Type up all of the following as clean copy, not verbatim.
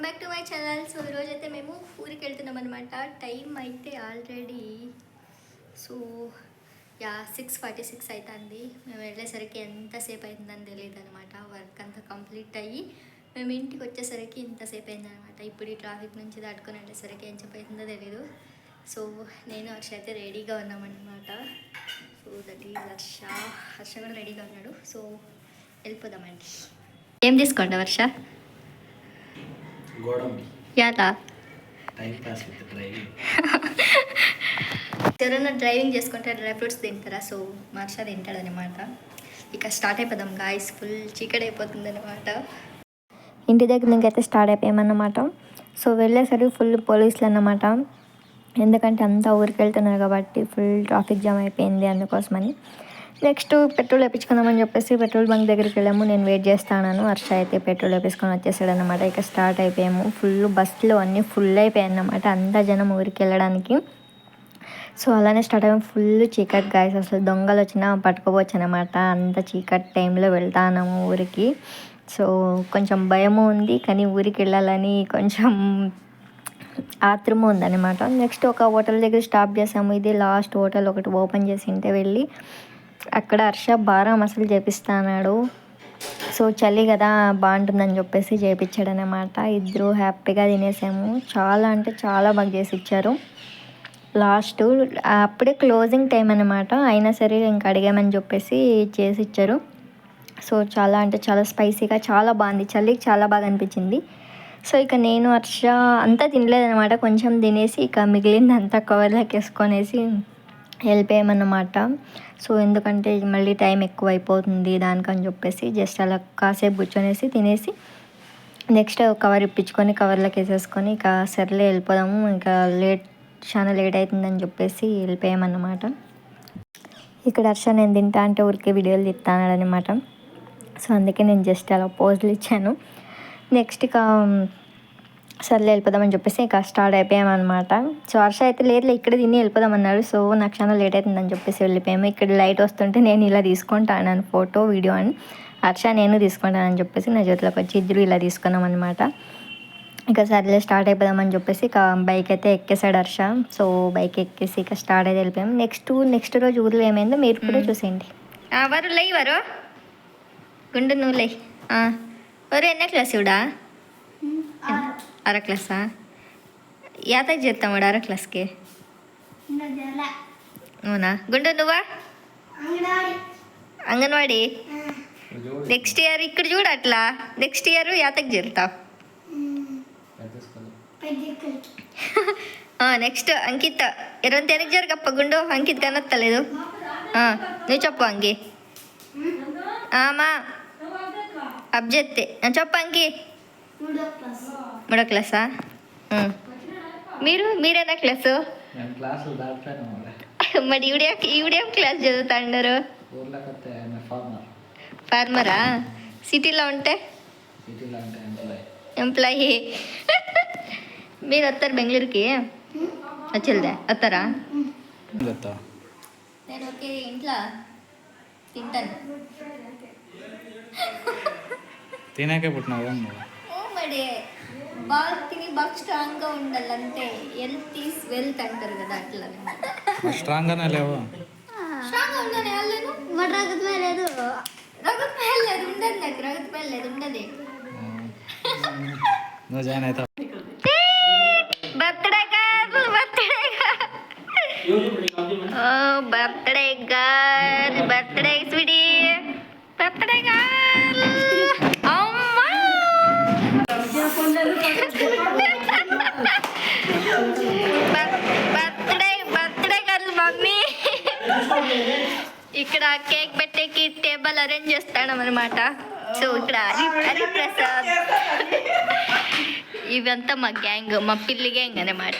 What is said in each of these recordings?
Back to my channel. So ఈరోజైతే మేము ఊరికి వెళ్తున్నాం అనమాట. టైం అయితే ఆల్రెడీ 6:46 అవుతుంది. మేము వెళ్ళేసరికి ఎంతసేపు అవుతుందని తెలియదు అనమాట. వర్క్ అంతా కంప్లీట్ అయ్యి మేము ఇంటికి వచ్చేసరికి ఇంతసేపు అయిందనమాట. ఇప్పుడు ఈ ట్రాఫిక్ నుంచి దాటుకొని వెళ్ళేసరికి ఏం చెప్పు అవుతుందో తెలీదు. సో నేను హర్ష అయితే రెడీగా ఉన్నామన్నమాట. సో దట్ ఈజ్ హర్ష కూడా రెడీగా ఉన్నాడు. సో వెళ్ళిపోదామండి. ఏం తీసుకోండి హర్ష? యాదా ఎవరైనా డ్రైవింగ్ చేసుకుంటే డ్రై ఫ్రూట్స్ తింటారా? సో హర్ష తింటాడనమాట. ఇక స్టార్ట్ అయిపోదాం గాయస్. ఫుల్ చీకటి అయిపోతుంది అనమాట. ఇంటి దగ్గర ఇంకైతే స్టార్ట్ అయిపోయామన్నమాట. సో వెళ్ళేసరికి ఫుల్ పోలీసులు అన్నమాట. ఎందుకంటే అంతా ఊరికి వెళ్తున్నారు కాబట్టి ఫుల్ ట్రాఫిక్ జామ్ అయిపోయింది. అందుకోసమని నెక్స్ట్ పెట్రోల్ వేయించుకుందామని చెప్పేసి పెట్రోల్ బంక్ దగ్గరికి వెళ్ళాము. నేను వెయిట్ చేస్తాను. హర్ష అయితే పెట్రోల్ వేపించుకొని వచ్చేసాడు అనమాట. ఇక స్టార్ట్ అయిపోయాము. ఫుల్ బస్సులు అన్నీ ఫుల్ అయిపోయాయి అన్నమాట. అంతా జనం ఊరికి వెళ్ళడానికి. సో అలానే స్టార్ట్ అయ్యాము. ఫుల్ చీకటి గాయస్. అసలు దొంగలు వచ్చినా పట్టుకోవచ్చు అనమాట. అంత చీకటి టైంలో వెళ్తాము ఊరికి. సో కొంచెం భయము ఉంది, కానీ ఊరికి వెళ్ళాలని కొంచెం ఆత్రము ఉందన్నమాట. నెక్స్ట్ ఒక హోటల్ దగ్గర స్టాప్ చేసాము. ఇది లాస్ట్ హోటల్ ఒకటి ఓపెన్ చేసి ఉంటే వెళ్ళి అక్కడ హర్ష బారా మసాలా చేపిస్తాడు. సో చలి కదా బాగుంటుందని చెప్పేసి చేయించాడు అనమాట. ఇద్దరు హ్యాపీగా తినేసాము. చాలా అంటే చాలా బాగా చేసి ఇచ్చారు. లాస్ట్ అప్పుడే క్లోజింగ్ టైం అనమాట. అయినా సరే ఇంకా అడిగామని చెప్పేసి చేసి ఇచ్చారు. సో చాలా అంటే చాలా స్పైసీగా చాలా బాగుంది. చలికి చాలా బాగా అనిపించింది. సో ఇక నేను హర్ష అంతా తినలేదనమాట. కొంచెం తినేసి ఇక మిగిలింది అంతా కవర్లోకి వేసుకొనేసి వెళ్ళిపోయామన్నమాట. సో ఎందుకంటే మళ్ళీ టైం ఎక్కువ అయిపోతుంది దానికని చెప్పేసి జస్ట్ అలా కాసేపు కూర్చొనేసి తినేసి నెక్స్ట్ కవర్ ఇప్పించుకొని కవర్లోకి వేసేసుకొని ఇక సర్లే వెళ్ళిపోదాము, ఇంకా చాలా లేట్ అవుతుందని చెప్పేసి వెళ్ళిపోయామన్నమాట. ఇక్కడ హర్ష నేను తింటా అంటే ఊరికే వీడియోలు తీస్తాడు అనమాట. సో అందుకే నేను జస్ట్ అలా పోజులు ఇచ్చాను. నెక్స్ట్ ఇక సర్లే వెళ్ళిపోదామని చెప్పేసి ఇక స్టార్ట్ అయిపోయామన్నమాట. సో హర్ష అయితే లేదులే ఇక్కడ తిని వెళ్ళిపోదామన్నాడు. సో నాకు చాలా లేట్ అవుతుందని చెప్పేసి వెళ్ళిపోయాము. ఇక్కడ లైట్ వస్తుంటే నేను ఇలా తీసుకుంటాను ఫోటో వీడియో అని. హర్ష నేను తీసుకుంటానని చెప్పేసి నా చేతిలోకి వచ్చి ఇద్దరు ఇలా తీసుకున్నాం అనమాట. ఇక సర్లే స్టార్ట్ అయిపోదామని చెప్పేసి ఇక బైక్ అయితే ఎక్కేసాడు హర్ష. సో బైక్ ఎక్కేసి ఇక స్టార్ట్ అయితే వెళ్ళిపోయాము. నెక్స్ట్ రోజు ఊర్లో ఏమైందో మీరు కూడా చూసేయండి. వరు లై వరు గుండు నువ్వు లై వరు ఎన్న క్లాస్ ఇవిడా? అర క్లాసా? యాతకి చేస్తామాడు అర క్లాస్కి? అవునా గుండు నువ్వా? అంగన్వాడి. నెక్స్ట్ ఇయర్ ఇక్కడ చూడు అట్లా నెక్స్ట్ ఇయర్ యాతకి చేరుతావు. నెక్స్ట్ అంకిత్ ఇరవై తెనకి జరగప్ప గుండు. అంకిత్ కనత్తలేదు. నువ్వు చెప్పు అంకి. మా అబ్జెత్తే చెప్పు అంకి. మూడో క్లాసా? మీరేనా క్లాసు? మరి ఈవిడేం క్లాస్ చదువుతాండారు? ఫార్మరా? సిటీలో ఉంటే ఎంప్లాయీ. మీరు వస్తారు బెంగళూరుకి? వచ్చేదా వస్తారా? నేను ఓకే ఇంట్లో తింటాను. తినాకే పుట్టినావు మరి బాగా తిని బాగా స్ట్రాంగ్గా ఉండాలంటే హెల్త్ ఈజ్ వెల్త్ అంటారు కదా, అట్లా స్ట్రాంగ్గానే లేవు. స్ట్రాంగ్గా ఉండాలి. వాళ్ళను మరి రగతమే లేదు ఉండదు. నాకు రగతమే లేదు ఉండదు. నువ్వు జాయిన్ అవుతావు. Birthday girl birthday sweety birthday girl. అమ్మా బర్త్డే గర్ల్ మమ్మీ. ఇక్కడ కేక్ పెట్టేకి టేబుల్ అరేంజ్ చేస్తాం అనమాట. సో ఇక్కడ హరిప్రసాద్ ఇవంతా మా గ్యాంగ్, మా పిల్లి గ్యాంగ్ అనమాట.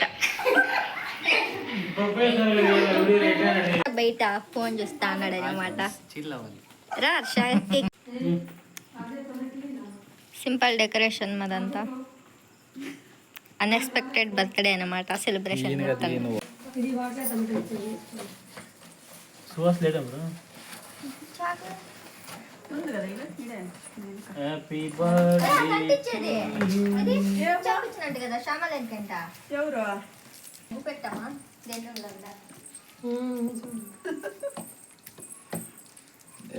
బయట ఫోన్ చూస్తా అన్నాడు అనమాట. రా హర్ష. సింపుల్ డెకరేషన్ మాదంతా. అన్ఎక్స్పెక్టెడ్ బర్త్డే అనమాట. సెలబ్రేషన్ హ్యాపీ బర్త్డే కూర్చున్నట్టు కదా శ్యామల ఎంతంట ఎవరు నువ్వు పెట్టామా రెండు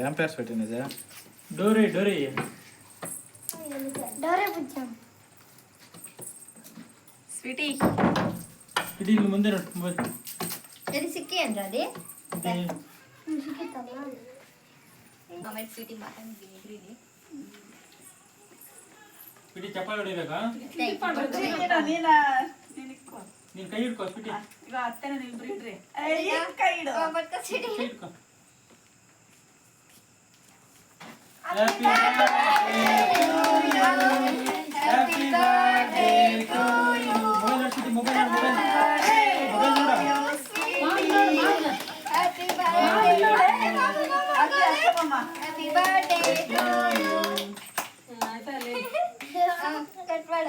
ఏం పేర్స్ పెట్టినది డోరీ డోరీ డోరే బుజ్జం స్వీటీ ఇది ముందే మొబైల్ ఇది సిక్కి అండి అది ఆమె స్వీటీ మాట పిటి చెప్పాలి అడిగాక నేను కై ఇడుకో పిటి ఇక అత్తనే నిలబడి కైడు ఇడుకో happy birthday to you mobile పిటి mobile mobile happy birthday happy birthday కట్వాడ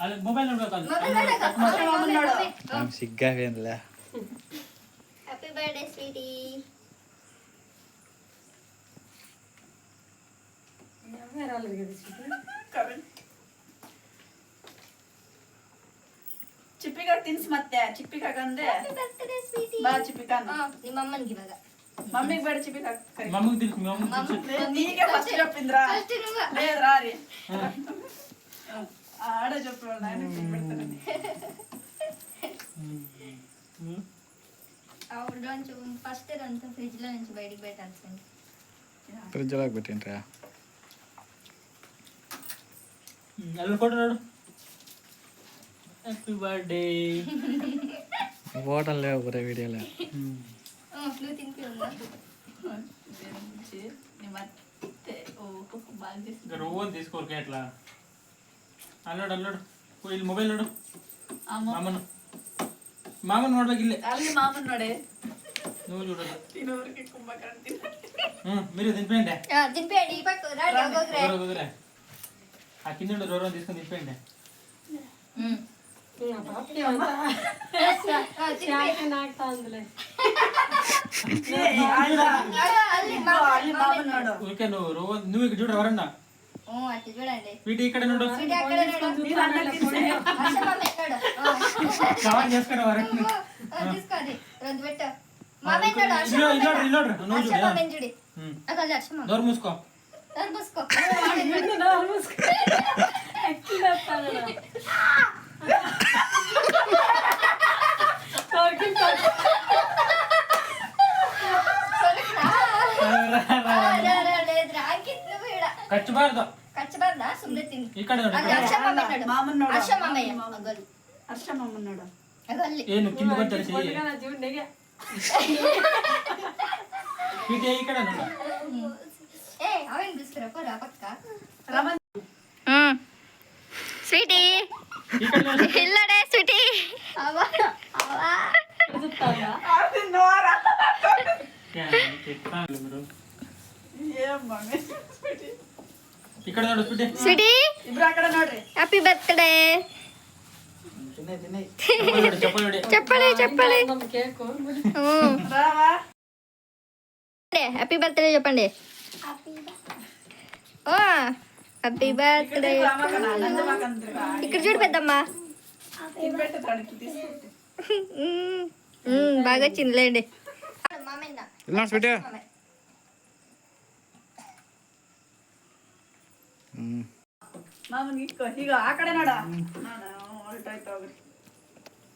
అదే మొబైల్ నోడు సిగ్గా వేనులే హ్యాపీ బర్త్డే స్వీటీ ಚಿಪ್ಪಿಗ ತಿನ್ಸ್ ಮತ್ತೆ ಚಿಪ್ಪಿಗ ಗಂದೆ హ్యాపీ బర్త్డే స్వీటీ ಬಾ ಚಿಪ್ಪಿಗ ನಿಮ್ಮ ಅಮ್ಮನಿಗೆ ಇವಾಗ ಮಮ್ಮಿಗೆ ಬೇಡ ಚಿಪ್ಪಿಗ ಕರಿ మమ్మకి తెలుసు మమ్మకి తెలుసు ನೀಗೆ ಫಸ್ಟ್ చెప్పింద్రా ఫస్ట్ నువ్వు లేదు రారి ఆడ చెప్పు ఆయన తినబెడతాను రోజు ఫస్ట్ అంతా ఫ్రిడ్జ్ లో నుంచి బయటికి పెట్టాల్సింది ఫ్రిడ్జ్ లాగా పెట్టిండ్రా అల్లు కొట్టున్నాడు హ్యాపీ బర్త్డే ఫోటోలు లేవు ఒరే వీడియోలో నువ్వు తింపి ఉందా బాగా చేసి ఇంకా రోజు తీసుకోరు ఎట్లా అల్లాడు అల్లాడు ಇಲ್ಲಿ ಮೊಬೈಲ್ ನೋಡು ಮಾಮನು ಮಾಮನ್ ನೋಡ್ಬೇಕು ಇಲ್ಲೇ ಅಲ್ಲಿ ಮಾಮನ್ ನೋಡೆ నువ్వు చూడదు ತಿನ್ನೋರಿಗೆ ಕುಂಭಕರ್ಣ మీరు దింపేయండి తినిపోయండి ఈ పక్క రాడి ఒక్కొక్కరే కుదిరే ఆ కింద రోరం తీసుకొని దింపేయండి ಅಲ್ಲಿ ಮಾಮನ್ ನೋಡು ఊరికే నువ్వు రోజు నువ్వు ఇక్కడ చూడు ఎవరన్నా అట్లా చూడండి వీటి ఇక్కడ ನೋಡು వీడి అక్కడ చూడు. ನೀನು ಅನ್ನ ತಿನ್ಸೆ అసలు ఎక్కడ కవర్ చేసుకుని ఎవరన్నా తీసుకోండి రెండు పెట్టు మామే చూడు ಇಲ್ಲಿ ನೋಡ್ರಿ నువ్వు చూడు మామేం చూడి అక్కడ హర్ష మామ నోరు మూసుకో మూసుకో ಕಚ್ಚಬಾರ್ದು ಕಚ್ಚಬಾರ್ದಾ ಸುಮ್ಮನೆ ತಿನ್ನಿ ಈ ಕಡೆ ನೋಡಿ ಅಲ್ಲಿ ಹರ್ಷ ಮಾಮೆ ನೋಡು ಮಾಮನ್ ನೋಡು ಹರ್ಷ ಮಾಮಯ್ಯ ಅಗಲ್ಲಿ ಹರ್ಷ ಮಾಮನ್ ನೋಡು ಅಗಲ್ಲಿ ಏನು ಕಿಂದ ಬರ್ತಾರೆ ಸಿಹಿ ಪೀಠೆ ಈ ಕಡೆ ನೋಡು ಏ ಅವೇನ್ ಬಿಸ್ಕರ ಕೊಡ ಪಕ್ಕ ರಮನ್ ಸ್ವೀಟಿ ಈ ಕಡೆ ನೋಡಿ ಇಲ್ಲಡೆ ಸ್ವೀಟಿ ಅವ ನೋರ మీరు ಏನ್ ಮಮ್ಮಿ ಈ ಕಡೆ ನೋಡು ಪೀಠೆ ಸ್ವೀಟಿ ಇಬ್ರು ಆ ಕಡೆ ನೋಡ್ರಿ హ్యాపీ బర్త్డే ಚಪ್ಪಲ್ ನೋಡಿ చెప్పలే చెప్పలే ರಾಮ హ్యాపీ బర్త్డే చెప్పండి ఓ హ్యాపీ బర్త్డే ರಾಮಕನ ನಂದ ಮಕಂದ್ರ ఇక్కడ చూడు పెద్దమ్మ ತಿನ್ಬಿಟ್ಟು ತಡಕ್ಕೆ తీసుకుంటే బాగా చిన్నలేండి ಇಲ್ಲ ಸ್ವೀಟಿ ಮಾಮನ್ ಇಟ್ಕೋ ಈಗ ಆ ಕಡೆ ನೋಡ ನಾನು ಹೊರಟಾಯ್ತು ಹೋಗ್ರಿ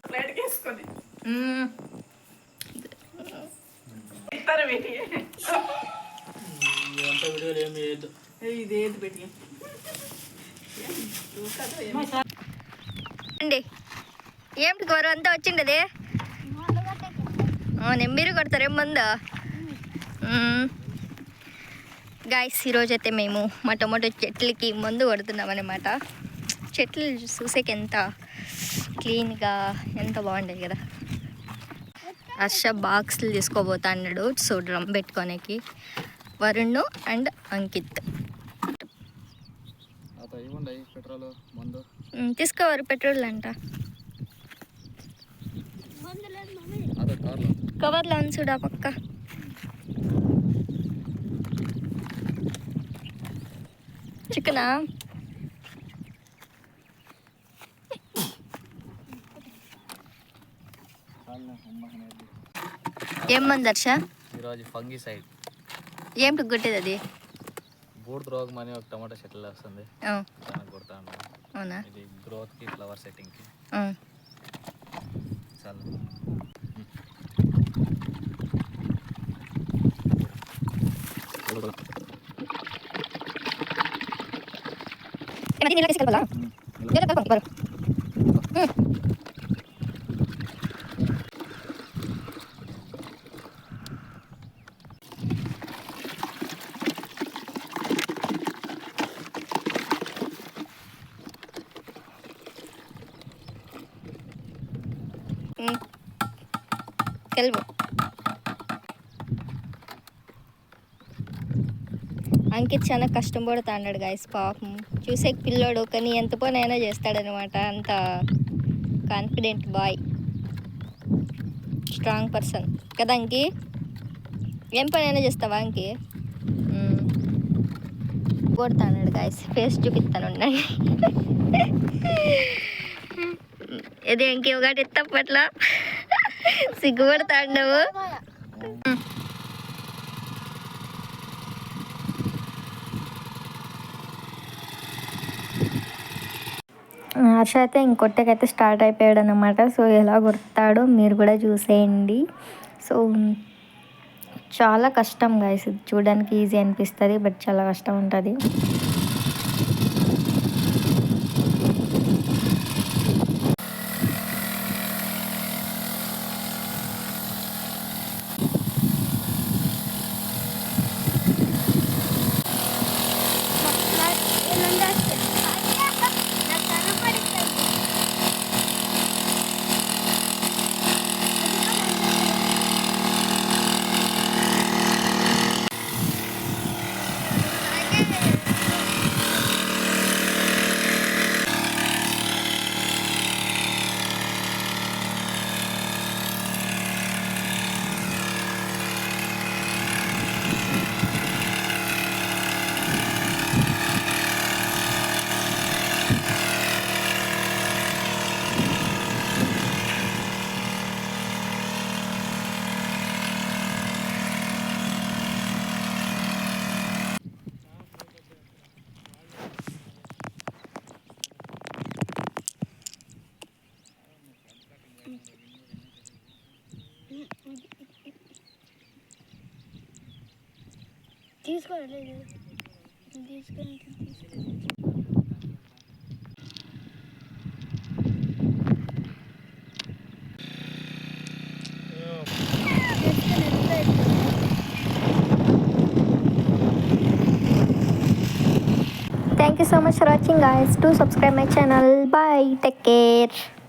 ಪ್ಲೇಟ್ಗೆ వేసుకొని ಇರ್ತಾರೆ ಬೇಟಿ అంత వీడియోలు ఏం చేయొద్దు ఇదేది ಬೇಟಿ అండి ఏమిటి కూర అంతా వచ్చిండది అవునే మీరు కొడతారేం ముందు గాయస్ ఈరోజైతే మేము మా టొమాటో చెట్లకి మందు కొడుతున్నాం అనమాట. చెట్లు చూసేకి ఎంత క్లీన్గా ఎంత బాగుండేది కదా. హర్ష బాక్స్లు తీసుకోబోతా అన్నాడు, సో డ్రమ్ పెట్టుకోనేకి. వరుణ్ అండ్ అంకిత్ పెట్రోల్ మందు తీసుకోవారు, పెట్రోల్ అంట. కవర్లో అన్సుడా పక్క. చికెనా ఏం మంది దర్శ ఈరోజు ఫంగిసైడ్ ఏమిటి కొట్టేది అది? బూడిద రోగం అని ఒక టమాటా చెట్లు వస్తుంది, ఆ, దానికి కొడతా ఉంటాను. అవునా? ఇది గ్రోత్కి ఫ్లవర్ సెట్టింగ్కి ఆ. చాలా. ఏమది నీళ్ళకి కలపాలా? నీళ్ళకి కలపండి బరు. కలుపు. అంకిత్ చాలా కష్టం పడుతా అన్నాడు గాయస్, పాపం చూసే పిల్లోడు, కానీ ఎంత పనైనా చేస్తాడనమాట. అంత కాన్ఫిడెంట్ బాయ్, స్ట్రాంగ్ పర్సన్ కదా అంకి? ఏం పనైనా చేస్తావా అంకి? కొడతా అన్నాడు గాయస్, ఫేస్ చూపిస్తాను ఉండండి. ఇది ఇంక ఒకటి తప్పట్ల సిగ్గుపడతా అన్నావు. హర్ష అయితే ఇంకొట్టకైతే స్టార్ట్ అయిపోయాడు అనమాట. సో ఎలా కొడతాడో మీరు కూడా చూసేయండి. సో చాలా కష్టం గైస్, ఇది చూడడానికి ఈజీ అనిపిస్తుంది బట్ చాలా కష్టం ఉంటుంది. తీసుకోలేదు తీసుకొని Thank you so much for watching guys. Do subscribe my channel. Bye. Take care.